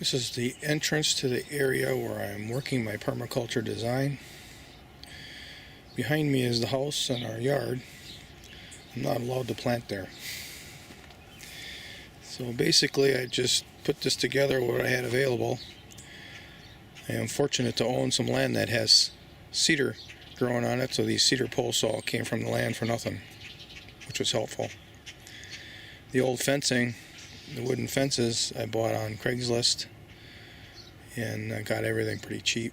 This is the entrance to the area where I'm working my permaculture design. Behind me is the house and our yard. I'm not allowed to plant there. So basically I just put this together what I had available. I am fortunate to own some land that has cedar growing on it, so these cedar posts all came from the land for nothing, which was helpful. The old fencing, the wooden fences, I bought on Craigslist, and I got everything pretty cheap.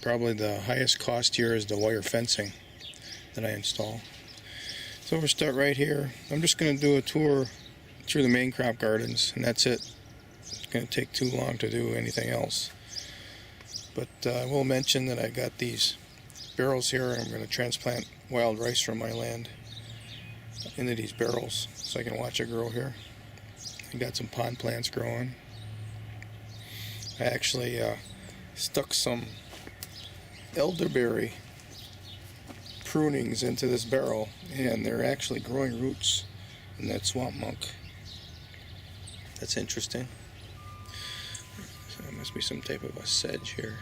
Probably the highest cost here is the wire fencing that I install. So we'll start right here. I'm just going to do a tour through the main crop gardens, and that's it. It's going to take too long to do anything else. But I will mention that I got these barrels here, and I'm going to transplant wild rice from my land into these barrels so I can watch it grow here. I got some pond plants growing. I actually stuck some elderberry prunings into this barrel, and they're actually growing roots in that swamp monk. That's interesting. So there must be some type of a sedge here.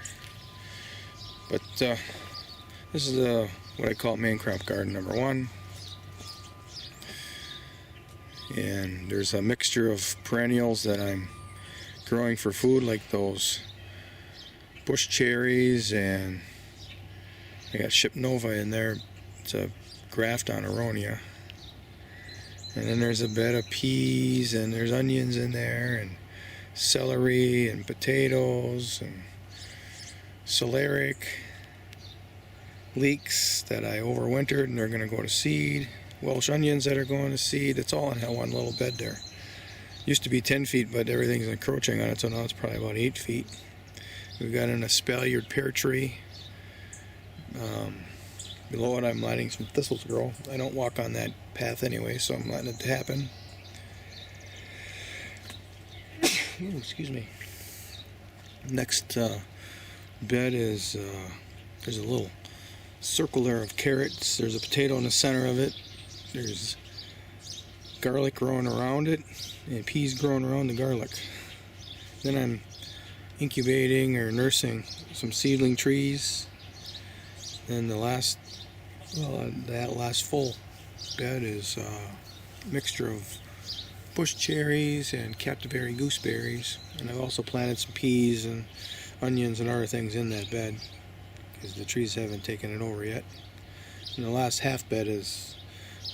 But this is what I call main crop garden number 1. And there's a mixture of perennials that I'm growing for food, like those bush cherries, and I got Shipnova in there. It's a graft on Aronia. And then there's a bed of peas, and there's onions in there, and celery, and potatoes, and celeriac leeks that I overwintered, and they're going to go to seed. Welsh onions that are going to seed. It's all in one little bed there. Used to be 10 feet, but everything's encroaching on it, so now it's probably about 8 feet. We've got an espaliered pear tree. Below it I'm letting some thistles grow. I don't walk on that path anyway, so I'm letting it happen. Ooh, excuse me. Next bed is, there's a little circle there of carrots. There's a potato in the center of it. There's garlic growing around it, and peas growing around the garlic. Then I'm incubating or nursing some seedling trees. Then that last full bed is a mixture of bush cherries and captiberry gooseberries. And I've also planted some peas and onions and other things in that bed, because the trees haven't taken it over yet. And the last half bed is,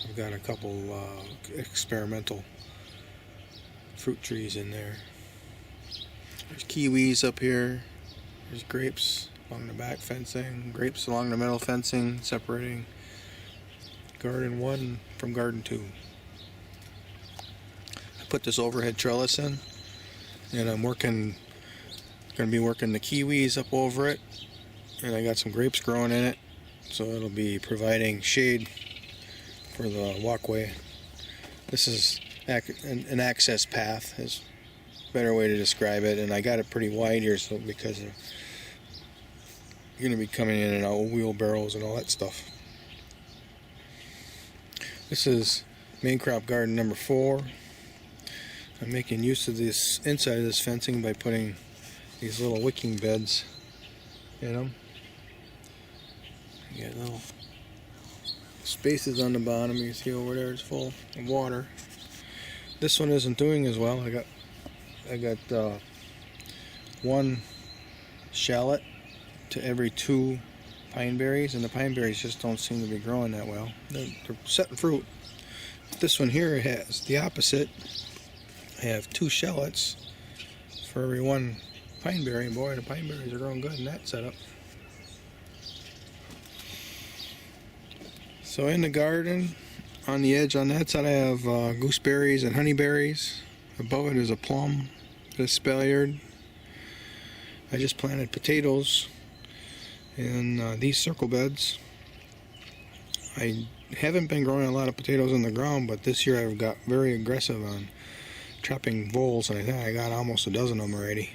I've got a couple experimental fruit trees in there. There's kiwis up here. There's grapes along the back fencing, grapes along the middle fencing, separating garden 1 from garden 2. I put this overhead trellis in, and I'm going to be working the kiwis up over it, and I got some grapes growing in it, so it'll be providing shade for the walkway. This is an access path, is a better way to describe it, and I got it pretty wide here, so because you're going to be coming in and out with wheelbarrows and all that stuff. This is main crop garden number 4. I'm making use of this inside of this fencing by putting these little wicking beds in them. You got little spaces on the bottom. You can see over there it's full of water. This one isn't doing as well. I got 1 shallot to every 2 pine berries, and the pine berries just don't seem to be growing that well. They're setting fruit. This one here has the opposite. I have 2 shallots for every 1 pine berry. Boy, the pine berries are growing good in that setup. So in the garden, on the edge on that side, I have gooseberries and honeyberries. Above it is a plum, espaliered. I just planted potatoes in these circle beds. I haven't been growing a lot of potatoes in the ground, but this year I've got very aggressive on chopping voles, and I think I got almost a dozen of them already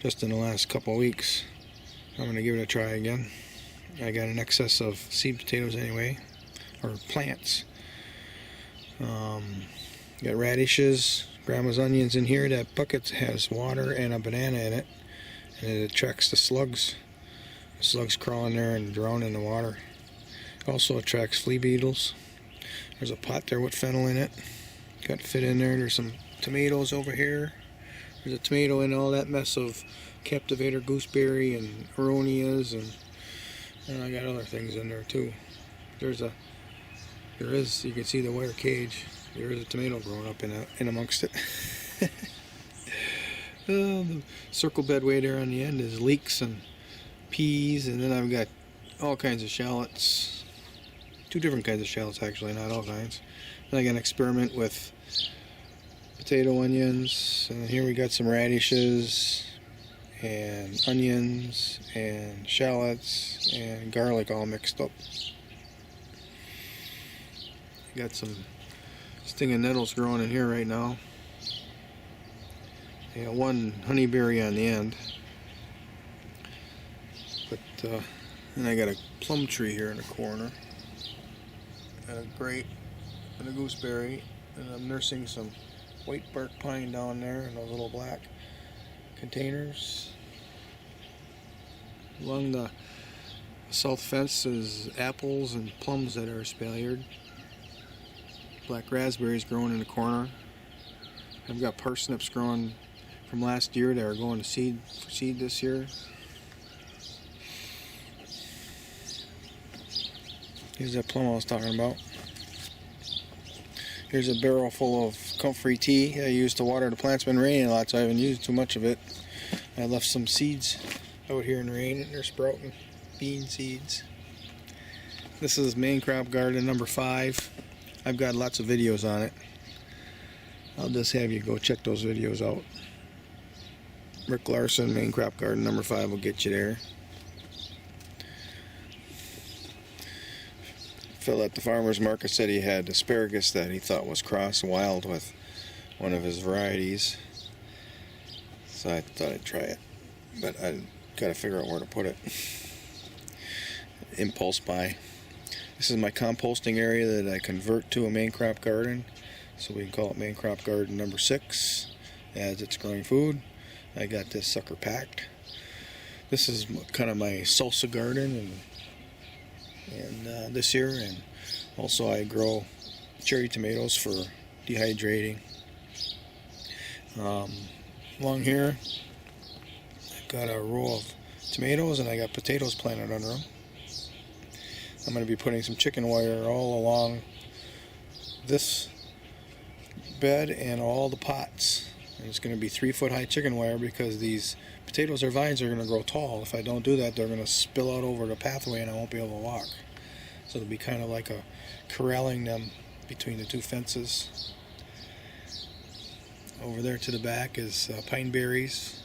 just in the last couple of weeks. I'm going to give it a try again. I got an excess of seed potatoes anyway, or plants. Got radishes, Grandma's onions in here. That bucket has water and a banana in it, and it attracts the slugs. The slugs crawl in there and drown in the water. It also attracts flea beetles. There's a pot there with fennel in it. Got to fit in there. There's some tomatoes over here. There's a tomato in all that mess of captivator gooseberry and aronias, and I got other things in there too. There is, you can see the wire cage. There is a tomato growing up in amongst it. The circle bed way there on the end is leeks and peas, and then I've got all kinds of shallots. 2 different kinds of shallots actually, not all kinds. Then I got an experiment with potato onions, and here we got some radishes and onions and shallots and garlic all mixed up. Got some stinging nettles growing in here right now. I got 1 honeyberry on the end, but and I got a plum tree here in the corner, and a grape and a gooseberry, and I'm nursing some white bark pine down there in those little black containers. Along the south fence is apples and plums that are espaliered. Black raspberries growing in the corner. I've got parsnips growing from last year that are going to seed for seed this year. Here's that plum I was talking about. Here's a barrel full of comfrey tea I used to water the plants. It's been raining a lot, so I haven't used too much of it. I left some seeds out here in the rain. They're sprouting. Bean seeds. This is main crop garden number 5. I've got lots of videos on it. I'll just have you go check those videos out. Rick Larson, main crop garden number 5 will get you there. Phil at the farmer's market said he had asparagus that he thought was cross wild with one of his varieties, so I thought I'd try it, but I gotta figure out where to put it. Impulse buy. This is my composting area that I convert to a main crop garden, so we can call it main crop garden number 6 as it's growing food. I got this sucker packed. This is kind of my salsa garden, and this year, and also I grow cherry tomatoes for dehydrating. Along here I've got a row of tomatoes, and I got potatoes planted under them. I'm going to be putting some chicken wire all along this bed and all the pots, and it's going to be 3-foot high chicken wire because these potatoes or vines are going to grow tall. If I don't do that, they're going to spill out over the pathway and I won't be able to walk. So it'll be kind of like corralling them between the 2 fences. Over there to the back is pine berries.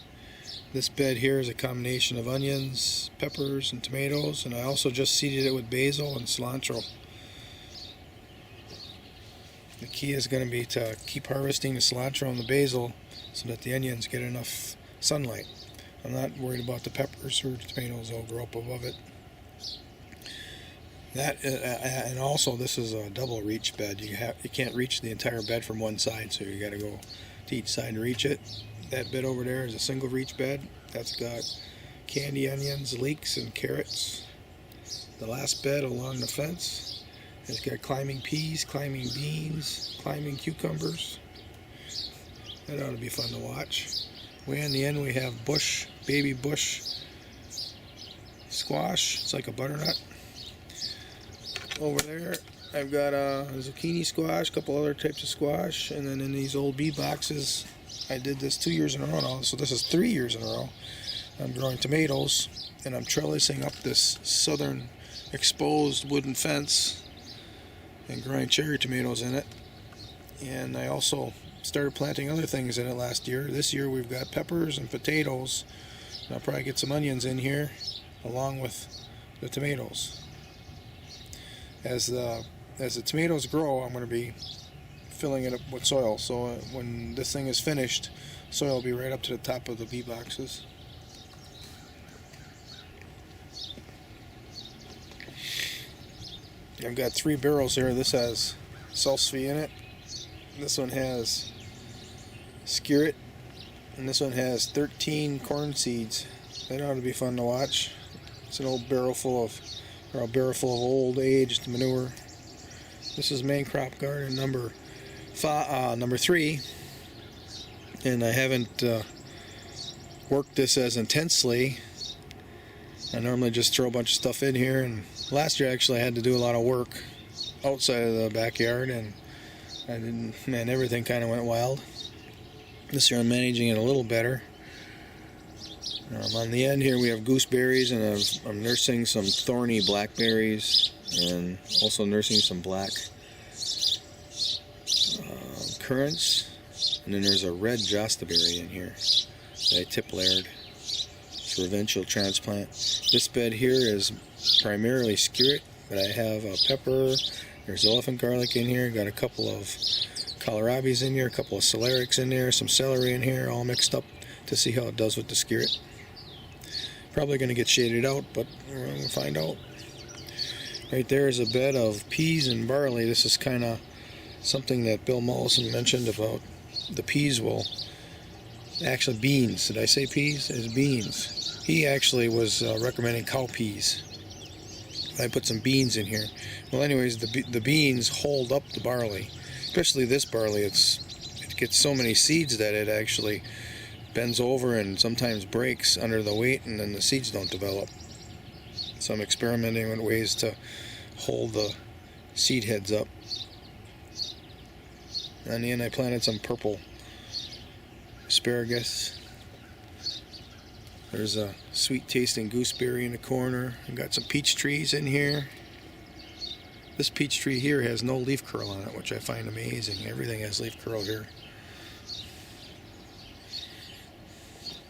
This bed here is a combination of onions, peppers, and tomatoes, and I also just seeded it with basil and cilantro. The key is going to be to keep harvesting the cilantro and the basil so that the onions get enough sunlight. I'm not worried about the peppers or the tomatoes, they'll grow up above it. That and also this is a double reach bed. You can't reach the entire bed from one side, so you got to go to each side to reach it. That bed over there is a single reach bed. That's got candy onions, leeks, and carrots. The last bed along the fence has got climbing peas, climbing beans, climbing cucumbers. That ought to be fun to watch. Way in the end we have baby bush squash. It's like a butternut. Over there I've got a zucchini squash, a couple other types of squash, and then in these old bee boxes, I did this 2 years in a row now, so this is 3 years in a row. I'm growing tomatoes, and I'm trellising up this southern exposed wooden fence and growing cherry tomatoes in it. And I also started planting other things in it last year. This year we've got peppers and potatoes, and I'll probably get some onions in here along with the tomatoes. As the tomatoes grow, I'm going to be filling it up with soil, so when this thing is finished, soil will be right up to the top of the bee boxes. I've got 3 barrels here. This has salsify in it. This one has skirret, and this one has 13 corn seeds. That ought to be fun to watch. It's an old barrel full of, or a barrel full of old aged manure. This is main crop garden number 3, and I haven't worked this as intensely. I normally just throw a bunch of stuff in here, and last year actually I had to do a lot of work outside of the backyard, and I didn't, man, everything kind of went wild. This year I'm managing it a little better. On the end here we have gooseberries, and I'm nursing some thorny blackberries, and also nursing some black currants, and then there's a red jostaberry in here that I tip layered for eventual transplant. This bed here is primarily skirret, but I have a pepper, there's elephant garlic in here, got a couple of kohlrabis in here, a couple of celeriacs in there, some celery in here, all mixed up to see how it does with the skirret. Probably going to get shaded out, but we're going to find out. Right there is a bed of peas and barley. This is kind of something that Bill Mollison mentioned about the peas will, actually beans, did I say peas? It's beans. He actually was recommending cowpeas. I put some beans in here. Well, anyways, the beans hold up the barley, especially this barley. It gets so many seeds that it actually bends over and sometimes breaks under the weight, and then the seeds don't develop. So I'm experimenting with ways to hold the seed heads up. On the end I planted some purple asparagus. There's a sweet tasting gooseberry in the corner. I've got some peach trees in here. This peach tree here has no leaf curl on it, which I find amazing. Everything has leaf curl here.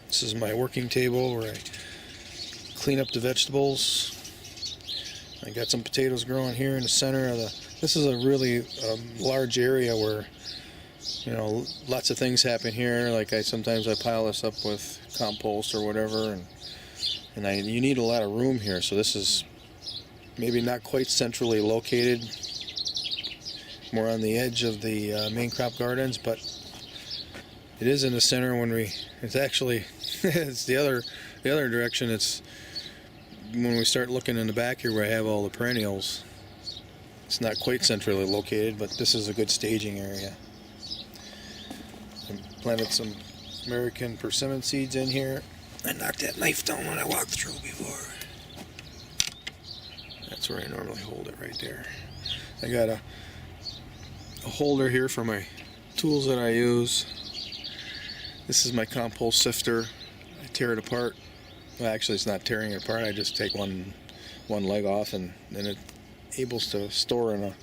This is my working table where I clean up the vegetables. I got some potatoes growing here in the center of the. This is a really large area where, you know, lots of things happen here. Like sometimes I pile this up with compost or whatever, and you need a lot of room here. So this is maybe not quite centrally located, more on the edge of the main crop gardens, but it is in the center. It's actually it's the other direction. It's when we start looking in the back here where I have all the perennials. It's not quite centrally located, but this is a good staging area. I planted some American persimmon seeds in here. I knocked that knife down when I walked through before. That's where I normally hold it, right there. I got a holder here for my tools that I use. This is my compost sifter. I tear it apart. Well, actually it's not tearing it apart. I just take one leg off, and then it able to store in a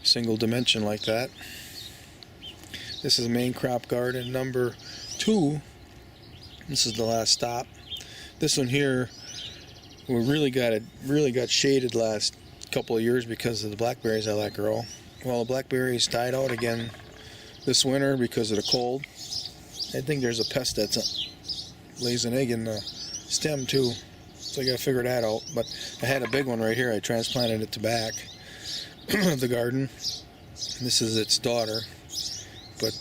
single dimension like that. This is main crop garden number 2. This is the last stop. This one here, we really got shaded last couple of years because of the blackberries I let grow. Well, the blackberries died out again this winter because of the cold. I think there's a pest that lays an egg in the stem too, so I got to figure that out. But I had a big one right here. I transplanted it to back of the garden. This is its daughter, but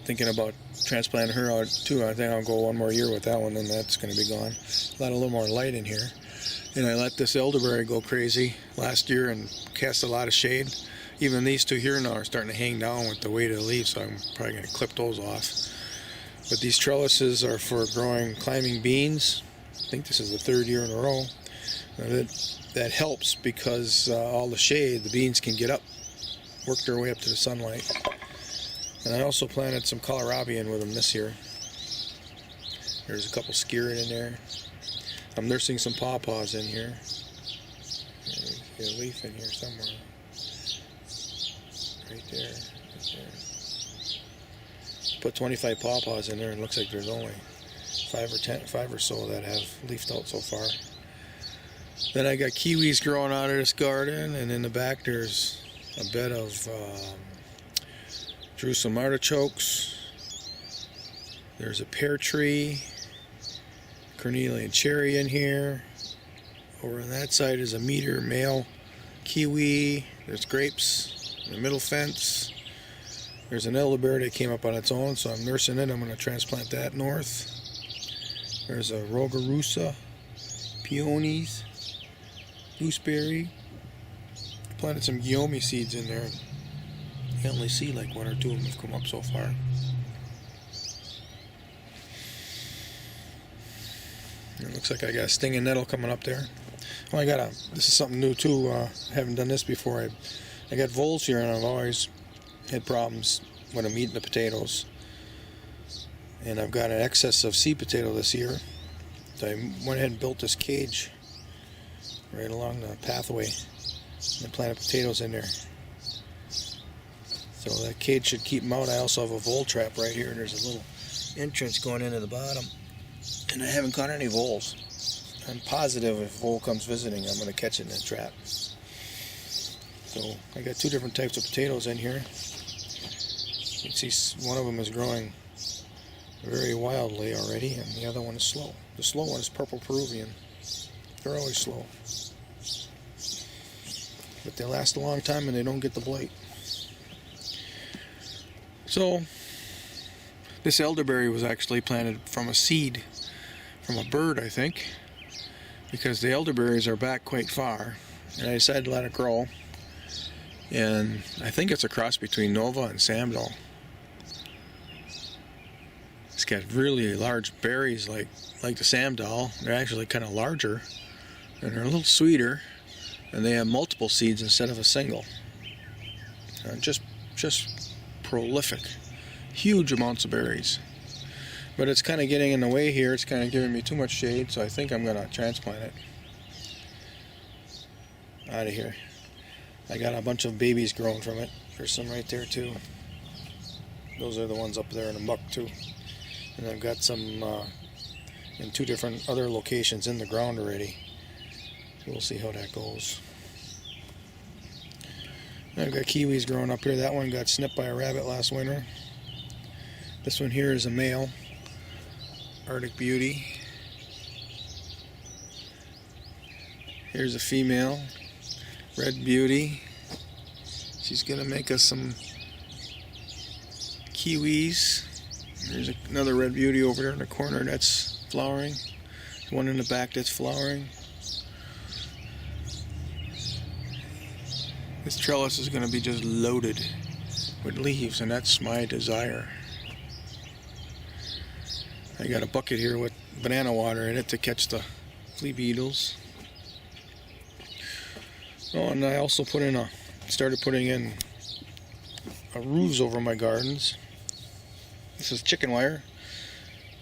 thinking about transplanting her out too. I think I'll go one more year with that one, and that's going to be gone. A little more light in here. And I let this elderberry go crazy last year and cast a lot of shade. Even these two here now are starting to hang down with the weight of the leaves, so I'm probably going to clip those off. But these trellises are for growing climbing beans. I think this is the 3rd year in a row. That helps because all the shade, the beans can get up, work their way up to the sunlight. And I also planted some kohlrabi in with them this year. There's a couple skirret in there. I'm nursing some pawpaws in here. There's a leaf in here somewhere. Right there. Right there. Put 25 pawpaws in there, and it looks like there's only 5 or so that have leafed out so far. Then I got kiwis growing out of this garden, and in the back there's a bed of Jerusalem artichokes. There's a pear tree, cornelian cherry in here. Over on that side is a meter male kiwi. There's grapes in the middle fence. There's an elderberry that came up on its own, so I'm nursing it. I'm going to transplant that north. There's a rogarusa, peonies, gooseberry. Planted some guillaume seeds in there. You only see like one or two of them have come up so far. It looks like I got a stinging nettle coming up there. Well, this is something new too. I haven't done this before. I got voles here, and I've always had problems when I'm eating the potatoes. And I've got an excess of seed potato this year. So I went ahead and built this cage right along the pathway. And I planted potatoes in there. So that cage should keep them out. I also have a vole trap right here. There's a little entrance going into the bottom. And I haven't caught any voles. I'm positive if a vole comes visiting, I'm going to catch it in that trap. So I got two different types of potatoes in here. You can see one of them is growing very wildly already, and the other one is slow. The slow one is purple Peruvian. They're always slow. But they last a long time and they don't get the blight. So this elderberry was actually planted from a seed from a bird, I think, because the elderberries are back quite far, and I decided to let it grow. And I think it's a cross between Nova and Samdal. It's got really large berries like the Samdal. They're actually kind of larger, and they're a little sweeter, and they have multiple seeds instead of a single. Just prolific, huge amounts of berries. But it's kind of getting in the way here. It's kind of giving me too much shade, so I think I'm going to transplant it out of here. I got a bunch of babies growing from it. There's some right there too. Those are the ones up there in the muck too. And I've got some in two different other locations in the ground already. So we'll see how that goes. I've got kiwis growing up here. That one got snipped by a rabbit last winter. This one here is a male Arctic Beauty. Here's a female Red Beauty. She's gonna make us some kiwis. There's another Red Beauty over there in the corner that's flowering. One in the back that's flowering. This trellis is going to be just loaded with leaves, and that's my desire. I got a bucket here with banana water in it to catch the flea beetles. Oh, and I also started putting in roofs over my gardens. This is chicken wire.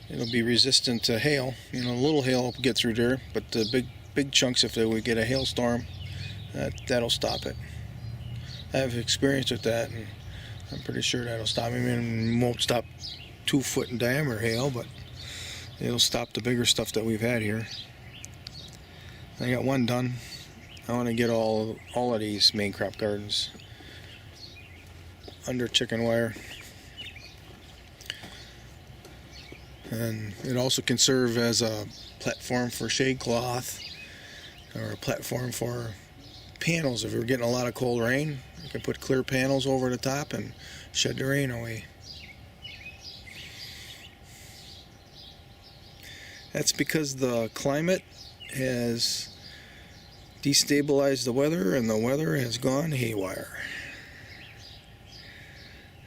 It'll be resistant to hail. You know, a little hail will get through there, but the big chunks, if we get a hailstorm, that'll stop it. I have experience with that, and I'm pretty sure that'll stop me. I mean, it won't stop 2 foot in diameter hail, but it'll stop the bigger stuff that we've had here. I got one done. I want to get all of these main crop gardens under chicken wire. And it also can serve as a platform for shade cloth, or a platform for panels. If we're getting a lot of cold rain, you can put clear panels over the top and shed the rain away. That's because the climate has destabilized the weather, and the weather has gone haywire.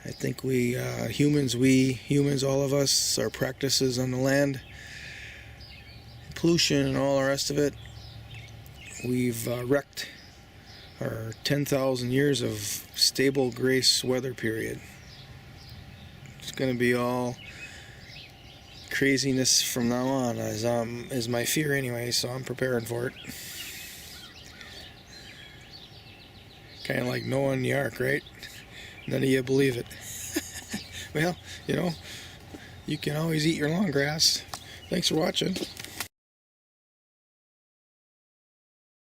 I think we humans, all of us, our practices on the land, pollution and all the rest of it, we've wrecked our 10,000 years of stable grace weather period. It's going to be all craziness from now on, is my fear anyway, so I'm preparing for it. Kind of like Noah and the Ark, right? None of you believe it. Well, you know, you can always eat your long grass. Thanks for watching.